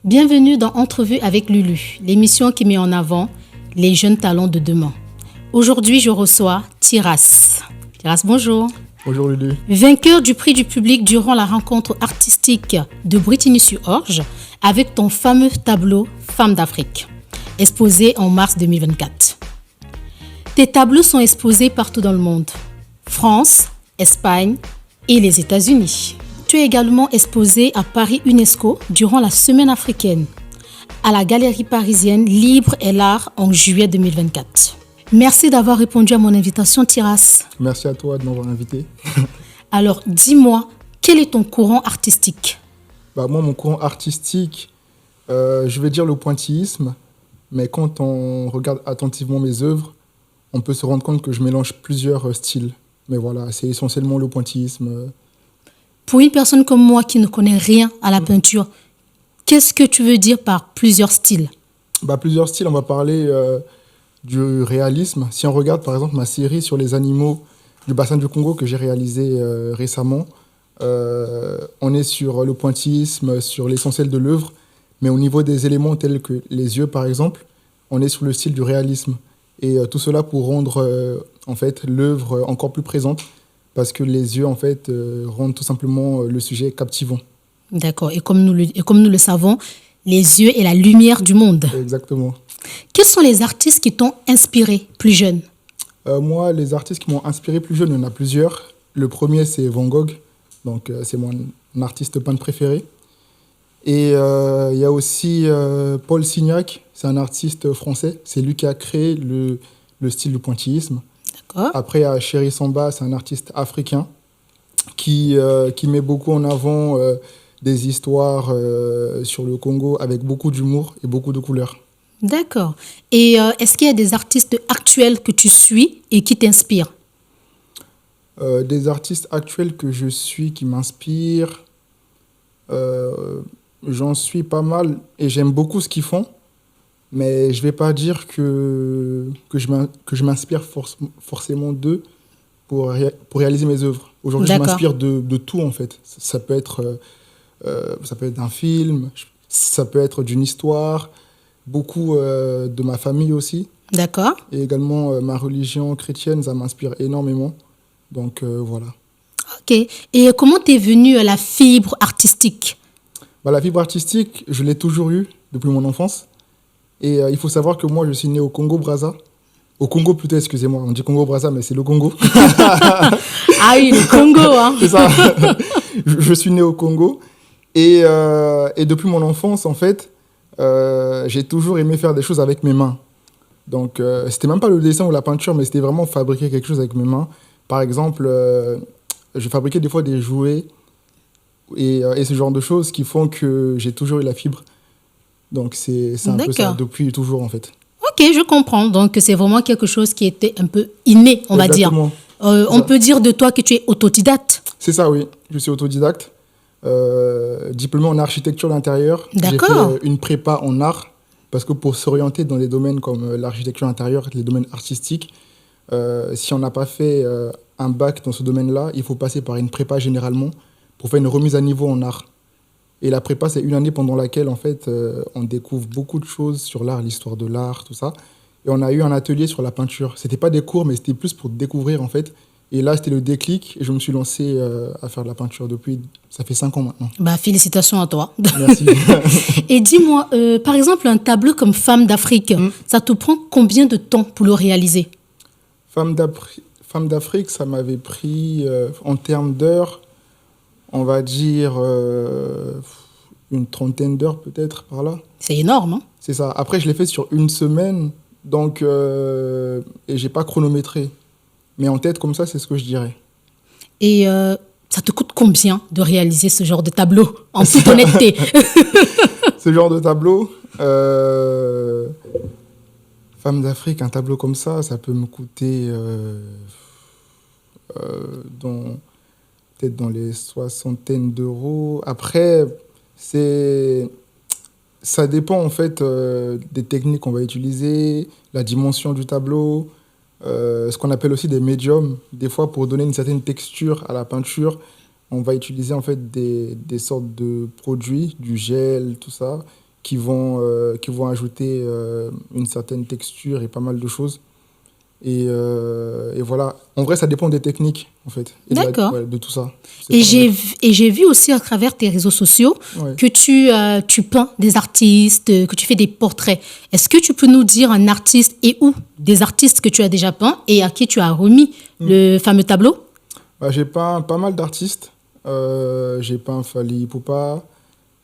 Bienvenue dans Entrevue avec Lulu, l'émission qui met en avant les jeunes talents de demain. Aujourd'hui, je reçois Tiras. Tiras, bonjour. Bonjour Lulu. Vainqueur du prix du public durant la rencontre artistique de Bretigny-sur-Orge avec ton fameux tableau Femmes d'Afrique, exposé en mars 2024. Tes tableaux sont exposés partout dans le monde, France, Espagne et les États-Unis. Tu es également exposé à Paris UNESCO durant la Semaine africaine, à la Galerie parisienne Libre et l'Art en juillet 2024. Merci d'avoir répondu à mon invitation, Tiras. Merci à toi de m'avoir invité. Alors, dis-moi, quel est ton courant artistique ? Moi, mon courant artistique, je vais dire le pointillisme, mais quand on regarde attentivement mes œuvres, on peut se rendre compte que je mélange plusieurs styles. Mais voilà, c'est essentiellement le pointillisme. Pour une personne comme moi qui ne connaît rien à la peinture, qu'est-ce que tu veux dire par plusieurs styles ? Plusieurs styles, on va parler du réalisme. Si on regarde par exemple ma série sur les animaux du bassin du Congo que j'ai réalisée récemment, on est sur le pointillisme, sur l'essentiel de l'œuvre, mais au niveau des éléments tels que les yeux par exemple, on est sur le style du réalisme. Et tout cela pour rendre en fait, l'œuvre encore plus présente, parce que les yeux en fait, rendent tout simplement le sujet captivant. D'accord, et comme nous le savons, les yeux est la lumière du monde. Exactement. Quels sont les artistes qui t'ont inspiré plus jeune ? Moi, les artistes qui m'ont inspiré plus jeune, il y en a plusieurs. Le premier, c'est Van Gogh, donc c'est mon artiste peintre préféré. Et il y a aussi Paul Signac, c'est un artiste français. C'est lui qui a créé le style du pointillisme. D'accord. Après, il y a Chéri Samba, c'est un artiste africain qui met beaucoup en avant des histoires sur le Congo avec beaucoup d'humour et beaucoup de couleurs. D'accord. Et est-ce qu'il y a des artistes actuels que tu suis et qui t'inspirent ? Des artistes actuels que je suis, qui m'inspirent, j'en suis pas mal et j'aime beaucoup ce qu'ils font, mais je ne vais pas dire que je m'inspire forcément d'eux pour réaliser mes œuvres. Aujourd'hui, D'accord. je m'inspire de tout en fait. Ça peut être d'un film, ça peut être d'une histoire, beaucoup de ma famille aussi. D'accord. Et également ma religion chrétienne, ça m'inspire énormément. Donc voilà. Ok. Et comment t'es venue à la fibre artistique ? La fibre artistique, je l'ai toujours eue depuis mon enfance. Et il faut savoir que moi, je suis né au Congo-Brazza. Au Congo plutôt, excusez-moi. On dit Congo-Brazza, mais c'est le Congo. Ah oui, le Congo, hein. C'est ça. Je suis né au Congo. Et depuis mon enfance, en fait, j'ai toujours aimé faire des choses avec mes mains. Donc, c'était même pas le dessin ou la peinture, mais c'était vraiment fabriquer quelque chose avec mes mains. Par exemple, je fabriquais des fois des jouets et ce genre de choses qui font que j'ai toujours eu la fibre. Donc, c'est un peu ça, depuis toujours, en fait. Ok, je comprends. Donc, c'est vraiment quelque chose qui était un peu inné, on va dire. Exactement. On peut dire de toi que tu es autodidacte. C'est ça, oui. Je suis autodidacte. Diplômé en architecture d'intérieur. D'accord. J'ai fait une prépa en art, parce que pour s'orienter dans des domaines comme l'architecture d'intérieur, les domaines artistiques, si on n'a pas fait un bac dans ce domaine-là, il faut passer par une prépa généralement pour faire une remise à niveau en art. Et la prépa, c'est une année pendant laquelle, en fait, on découvre beaucoup de choses sur l'art, l'histoire de l'art, tout ça. Et on a eu un atelier sur la peinture. C'était pas des cours, mais c'était plus pour découvrir, en fait. Et là, c'était le déclic et je me suis lancé à faire de la peinture depuis, ça fait 5 ans maintenant. Félicitations à toi. Merci. Et dis-moi, par exemple, un tableau comme Femmes d'Afrique, ça te prend combien de temps pour le réaliser ? Femmes d'Afrique, ça m'avait pris, en termes d'heures, on va dire une 30aine d'heures peut-être par là. C'est énorme, hein ? C'est ça. Après, je l'ai fait sur une semaine, donc, et j'ai pas chronométré. Mais en tête, comme ça, c'est ce que je dirais. Et ça te coûte combien de réaliser ce genre de tableau, en toute honnêteté ? Ce genre de tableau, Femmes d'Afrique, un tableau comme ça peut me coûter peut-être dans les 60aines d'euros. Après, ça dépend en fait des techniques qu'on va utiliser, la dimension du tableau, ce qu'on appelle aussi des médiums. Des fois, pour donner une certaine texture à la peinture, on va utiliser en fait des sortes de produits, du gel, tout ça. qui vont ajouter une certaine texture et pas mal de choses. Et voilà. En vrai, ça dépend des techniques, en fait. Et D'accord. de tout ça. Et j'ai vu aussi à travers tes réseaux sociaux Ouais. que tu peins des artistes, que tu fais des portraits. Est-ce que tu peux nous dire un artiste et ou des artistes que tu as déjà peints et à qui tu as remis le fameux tableau? Bah, j'ai peint pas mal d'artistes. J'ai peint Fally Ipupa.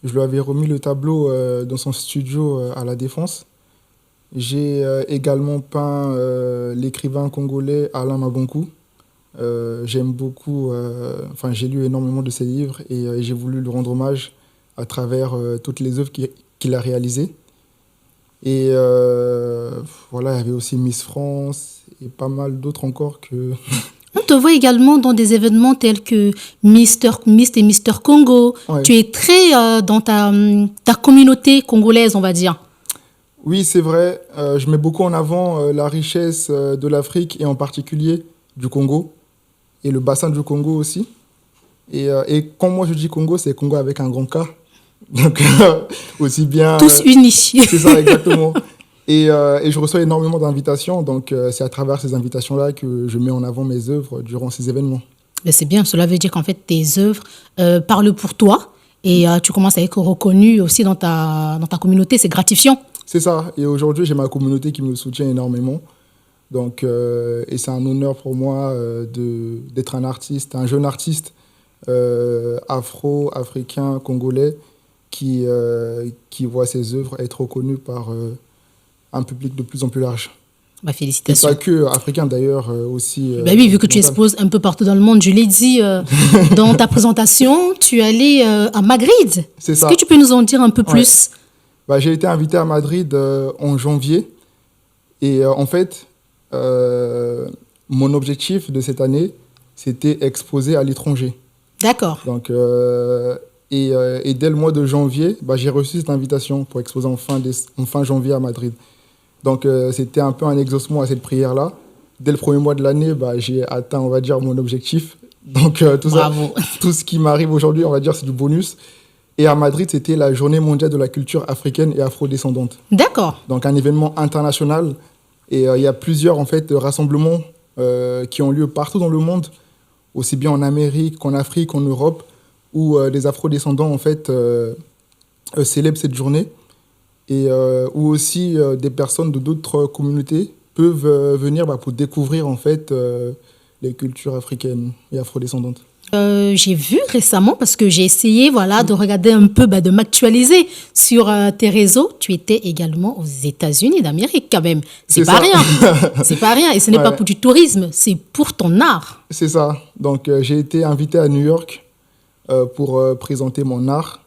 Je lui avais remis le tableau dans son studio à La Défense. J'ai également peint l'écrivain congolais Alain Mabonkou. J'aime beaucoup, enfin j'ai lu énormément de ses livres et j'ai voulu lui rendre hommage à travers toutes les œuvres qu'il a réalisées. Et voilà, il y avait aussi Miss France et pas mal d'autres encore que... On te voit également dans des événements tels que Miss et Mister Congo. Ouais. Tu es très dans ta communauté congolaise, on va dire. Oui, c'est vrai, je mets beaucoup en avant la richesse de l'Afrique et en particulier du Congo et le bassin du Congo aussi. Et quand moi je dis Congo, c'est Congo avec un grand K. Donc aussi bien... Tous unis. C'est ça, exactement. Et je reçois énormément d'invitations, donc c'est à travers ces invitations-là que je mets en avant mes œuvres durant ces événements. Mais c'est bien, cela veut dire qu'en fait tes œuvres parlent pour toi et tu commences à être reconnu aussi dans ta communauté, c'est gratifiant. C'est ça, et aujourd'hui j'ai ma communauté qui me soutient énormément. Donc, et c'est un honneur pour moi d'être un artiste, un jeune artiste afro-africain, congolais, qui voit ses œuvres être reconnues par un public de plus en plus large. Bah, Et félicitations. pas que africain d'ailleurs, aussi. Bah oui, vu que tu mondial. exposes un peu partout dans le monde, je l'ai dit dans ta présentation, tu es allé à Madrid. C'est Est-ce ça. que tu peux nous en dire un peu Ouais. plus? Bah, j'ai été invité à Madrid en janvier. Et en fait, mon objectif de cette année, c'était exposer à l'étranger. D'accord. Donc, et dès le mois de janvier, bah, j'ai reçu cette invitation pour exposer en fin janvier à Madrid. Donc, c'était un peu un exaucement à cette prière-là. Dès le premier mois de l'année, bah, j'ai atteint, on va dire, mon objectif. Donc, Bravo. tout ce qui m'arrive aujourd'hui, on va dire, c'est du bonus. Et à Madrid, c'était la Journée mondiale de la culture africaine et afrodescendante. D'accord. Donc, un événement international. Et il y a plusieurs, en fait, rassemblements qui ont lieu partout dans le monde, aussi bien en Amérique qu'en Afrique, qu'en Europe, où les afrodescendants, en fait, célèbrent cette journée. Et où aussi des personnes de d'autres communautés peuvent venir pour découvrir, en fait, les cultures africaines et afrodescendantes. J'ai vu récemment, parce que j'ai essayé voilà, de regarder un peu, de m'actualiser sur tes réseaux. Tu étais également aux États-Unis d'Amérique quand même. C'est C'est pas ça. rien. C'est pas rien. Et ce n'est pas Ouais. pour du tourisme, c'est pour ton art. C'est ça. Donc, j'ai été invité à New York pour présenter mon art.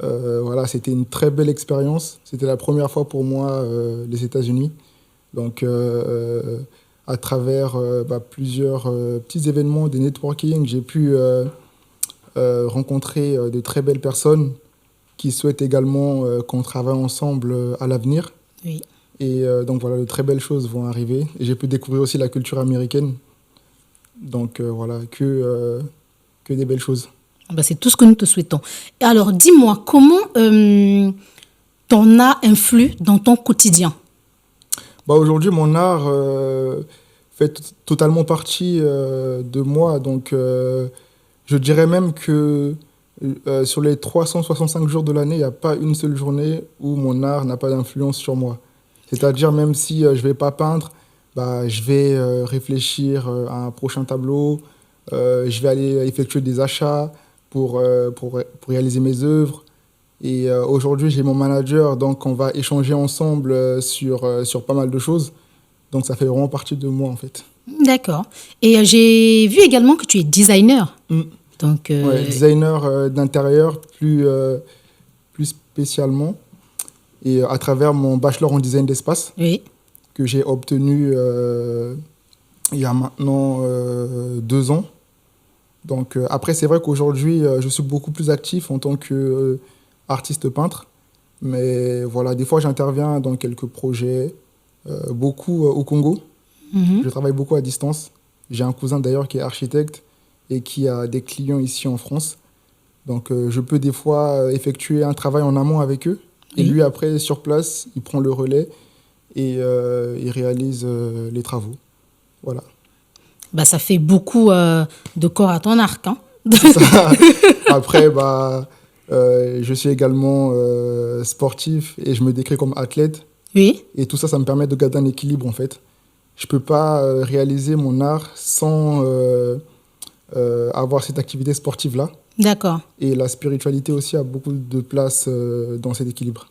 Voilà, c'était une très belle expérience. C'était la première fois pour moi les États-Unis. Donc, à travers plusieurs petits événements, des networking, j'ai pu rencontrer de très belles personnes qui souhaitent également qu'on travaille ensemble à l'avenir. Oui. Et donc, voilà, de très belles choses vont arriver. Et j'ai pu découvrir aussi la culture américaine. Donc, voilà, que des belles choses. C'est tout ce que nous te souhaitons. Et alors, dis-moi, comment ton art influe dans ton quotidien? Aujourd'hui, mon art fait totalement partie de moi. Donc, je dirais même que sur les 365 jours de l'année, il n'y a pas une seule journée où mon art n'a pas d'influence sur moi. C'est-à-dire, même si je ne vais pas peindre, je vais réfléchir à un prochain tableau, je vais aller effectuer des achats pour réaliser mes œuvres. Et aujourd'hui, j'ai mon manager, donc on va échanger ensemble sur pas mal de choses. Donc ça fait vraiment partie de moi, en fait. D'accord. Et j'ai vu également que tu es designer. Mm. Donc, Ouais, designer d'intérieur, plus spécialement. Et à travers mon bachelor en design d'espace, oui. que j'ai obtenu il y a maintenant 2 ans. Donc après, c'est vrai qu'aujourd'hui, je suis beaucoup plus actif en tant qu'artiste peintre. Mais voilà, des fois, j'interviens dans quelques projets, beaucoup au Congo. Mhm. Je travaille beaucoup à distance. J'ai un cousin d'ailleurs qui est architecte et qui a des clients ici en France. Donc je peux des fois effectuer un travail en amont avec eux Et Oui. lui, après, sur place, il prend le relais et il réalise les travaux. Voilà. Bah, ça fait beaucoup de corps à ton arc, hein. C'est ça. Après, je suis également sportif et je me décris comme athlète. Oui, Et tout ça, ça me permet de garder un équilibre, en fait. Je ne peux pas réaliser mon art sans avoir cette activité sportive-là. d'accord. Et la spiritualité aussi a beaucoup de place dans cet équilibre.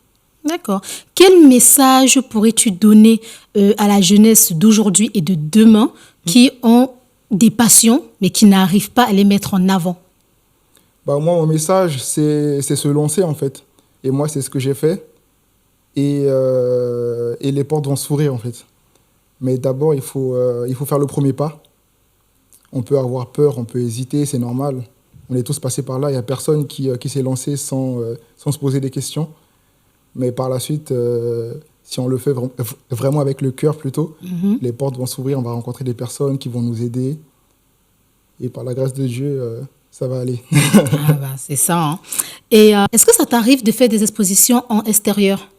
D'accord. Quel message pourrais-tu donner à la jeunesse d'aujourd'hui et de demain qui ont des passions, mais qui n'arrivent pas à les mettre en avant? Moi, mon message, c'est se lancer, en fait. Et moi, c'est ce que j'ai fait. Et les portes vont s'ouvrir, en fait. Mais d'abord, il faut faire le premier pas. On peut avoir peur, on peut hésiter, c'est normal. On est tous passés par là. Il n'y a personne qui s'est lancé sans se poser des questions. Mais par la suite, si on le fait vraiment avec le cœur plutôt, les portes vont s'ouvrir, on va rencontrer des personnes qui vont nous aider. Et par la grâce de Dieu, ça va aller. Ah bah, c'est ça, hein. Et est-ce que ça t'arrive de faire des expositions en extérieur?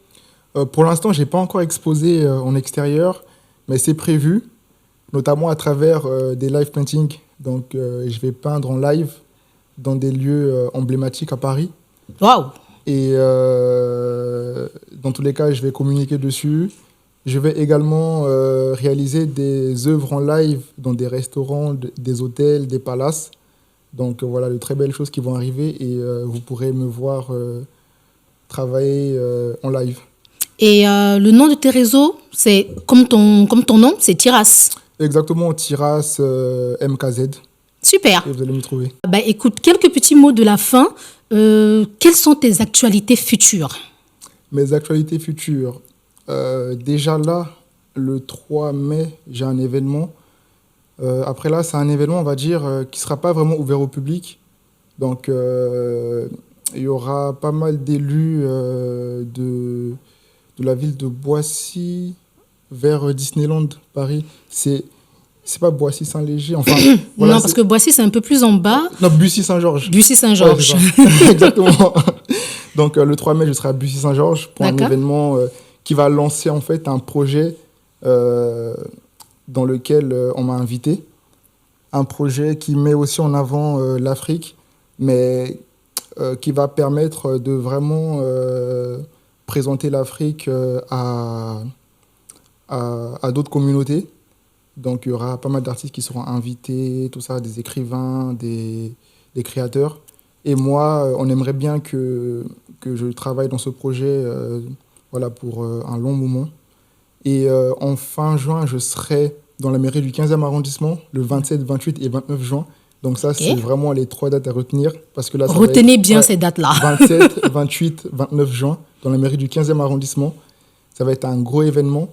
Pour l'instant, je n'ai pas encore exposé en extérieur, mais c'est prévu, notamment à travers des live paintings. Donc, je vais peindre en live dans des lieux emblématiques à Paris. Waouh! Et dans tous les cas, je vais communiquer dessus. Je vais également réaliser des œuvres en live dans des restaurants, des hôtels, des palaces. Donc voilà, de très belles choses qui vont arriver et vous pourrez me voir travailler en live. Et le nom de tes réseaux, c'est comme ton nom, c'est Tiras. Exactement, Tiras MKZ. Super. Et vous allez me trouver. Bah, écoute, quelques petits mots de la fin. Quelles sont tes actualités futures? Mes actualités futures. Déjà là, le 3 mai, j'ai un événement. Après là, c'est un événement, on va dire, qui ne sera pas vraiment ouvert au public. Donc, il y aura pas mal d'élus de la ville de Boissy vers Disneyland, Paris. C'est pas Boissy-Saint-Léger, enfin... voilà, Non, parce que Boissy, c'est un peu plus en bas. Non, Bussy-Saint-Georges. Bussy-Saint-Georges. Ouais, c'est ça. Exactement. Donc, le 3 mai, je serai à Bussy-Saint-Georges pour un D'accord. événement qui va lancer, en fait, un projet dans lequel on m'a invité. Un projet qui met aussi en avant l'Afrique, mais qui va permettre de vraiment présenter l'Afrique à d'autres communautés. Donc, il y aura pas mal d'artistes qui seront invités, tout ça, des écrivains, des créateurs. Et moi, on aimerait bien que je travaille dans ce projet voilà, pour un long moment. Et en fin juin, je serai dans la mairie du 15e arrondissement, le 27, 28 et 29 juin. Donc ça, c'est vraiment les 3 dates à retenir. Parce que là, ça Retenez va être, bien ces dates-là. 27, 28, 29 juin, dans la mairie du 15e arrondissement. Ça va être un gros événement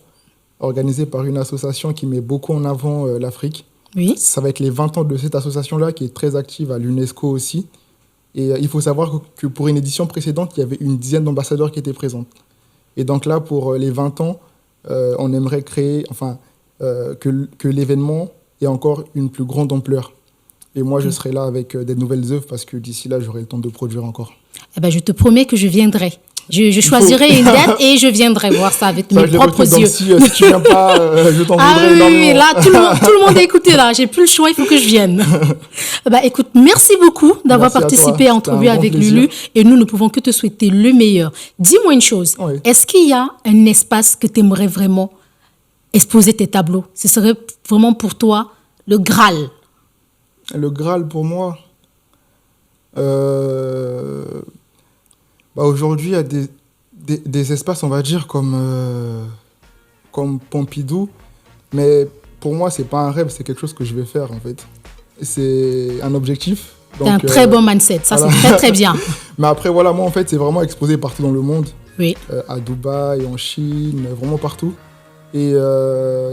organisé par une association qui met beaucoup en avant l'Afrique. Oui. Ça va être les 20 ans de cette association-là, qui est très active à l'UNESCO aussi. Et il faut savoir que pour une édition précédente, il y avait une dizaine d'ambassadeurs qui étaient présents. Et donc là, pour les 20 ans, on aimerait créer, que l'événement ait encore une plus grande ampleur. Et moi, je serai là avec des nouvelles œuvres parce que d'ici là, j'aurai le temps de produire encore. Eh ben, je te promets que je viendrai. Je choisirai une date et je viendrai voir ça avec mes propres yeux. Si tu viens pas, je t'en voudrais oui, énormément. là, tout le monde a écouté, là. J'ai plus le choix, il faut que je vienne. Bah, écoute, merci beaucoup d'avoir participé à Entrevue avec Lulu. Et nous ne pouvons que te souhaiter le meilleur. Dis-moi une chose. Oui. Est-ce qu'il y a un espace que tu aimerais vraiment exposer tes tableaux? Ce serait vraiment pour toi le Graal. Le Graal pour moi, aujourd'hui, il y a des espaces, on va dire, comme Pompidou. Mais pour moi, ce n'est pas un rêve, c'est quelque chose que je vais faire, en fait. C'est un objectif. C'est un très bon mindset, ça voilà. C'est très très bien. Mais après, voilà, moi, en fait, c'est vraiment exposé partout dans le monde. Oui. À Dubaï, en Chine, vraiment partout. Et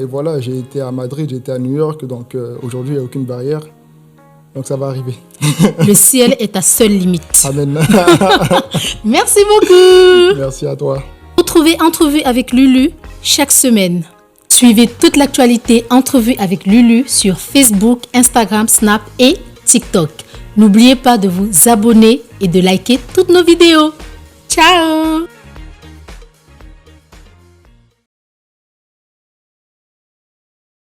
voilà, j'ai été à Madrid, j'ai été à New York, donc aujourd'hui, il n'y a aucune barrière. Donc ça va arriver. Le ciel est ta seule limite. Amen. Merci beaucoup. Merci à toi. Retrouvez Entrevue avec Lulu chaque semaine. Suivez toute l'actualité Entrevue avec Lulu sur Facebook, Instagram, Snap et TikTok. N'oubliez pas de vous abonner et de liker toutes nos vidéos. Ciao.